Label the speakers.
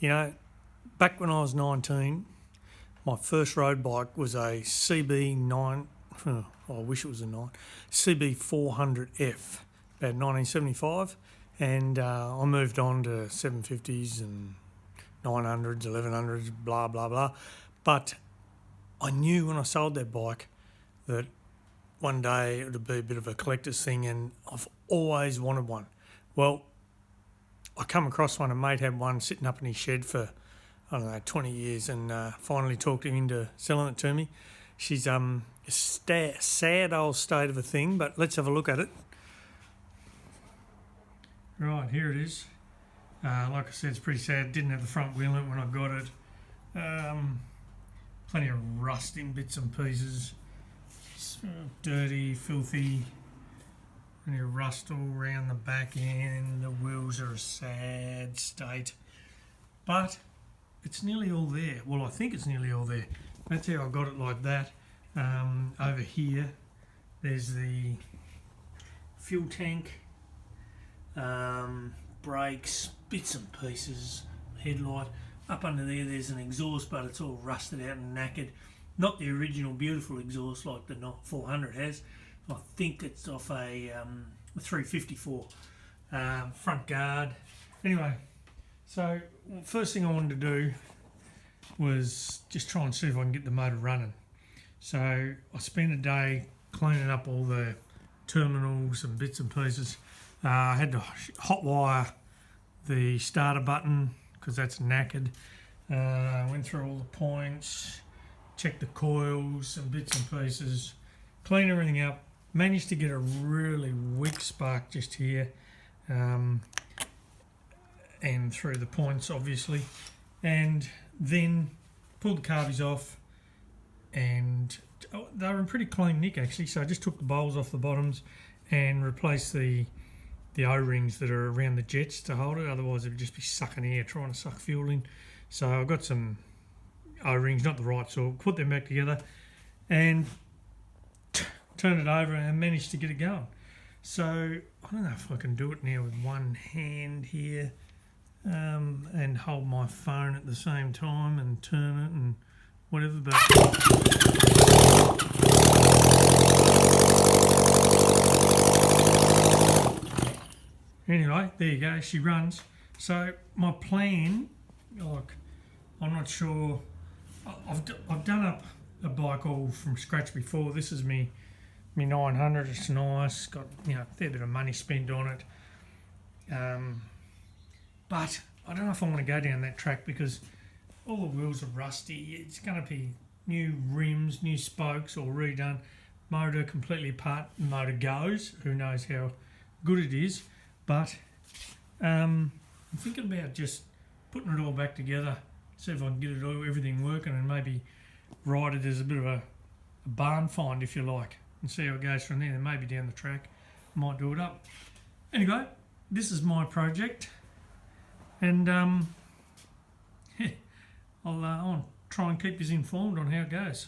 Speaker 1: You know, back when I was 19, my first road bike was a CB9, I wish it was a 9, CB400f, about 1975, and I moved on to 750s and 900s, 1100s, blah, blah, blah. But I knew when I sold that bike that one day it would be a bit of a collector's thing, and I've always wanted one. Well, I come across one, a mate had one sitting up in his shed for, I don't know, 20 years, and finally talked him into selling it to me. She's a sad old state of a thing, but let's have a look at it. Right, here it is. Like I said, it's pretty sad. Didn't have the front wheel in it when I got it. Plenty of rust in bits and pieces. Dirty, filthy. Plenty of rust all around the back end. The wheels are a sad state. But it's nearly all there. Well, I think it's nearly all there. That's how I got it like that. Over here, there's the fuel tank, brakes, bits and pieces, headlight. Up under there, there's an exhaust, but it's all rusted out and knackered. Not the original beautiful exhaust like the 400 has. I think it's off a 354 front guard. Anyway, so first thing I wanted to do was just try and see if I can get the motor running. So I spent a day cleaning up all the terminals and bits and pieces. I had to hot wire the starter button because that's knackered. Went through all the points, checked the coils and bits and pieces, cleaned everything up. Managed to get a really weak spark just here, and through the points obviously, and then pulled the carbies off, and they were in pretty clean nick actually. So I just took the bowls off the bottoms and replaced the O-rings that are around the jets to hold it, otherwise it would just be sucking air, trying to suck fuel in. So I got some O-rings, not the right sort, put them back together and turned it over and managed to get it going. So I don't know if I can do it now with one hand here and hold my phone at the same time and turn it and whatever, but anyway, there you go, she runs. So my plan, like, I'm not sure, I've done up a bike all from scratch before. This is me 900, it's nice, got, you know, a fair bit of money spent on it. But I don't know if I want to go down that track because all the wheels are rusty. It's going to be new rims, new spokes, all redone. Motor completely apart, motor goes. Who knows how good it is. But I'm thinking about just putting it all back together, see if I can get it all, everything working, and maybe ride it as a bit of a barn find, if you like, and see how it goes from there. And maybe down the track, I might do it up. Anyway, this is my project, and I'll try and keep you informed on how it goes.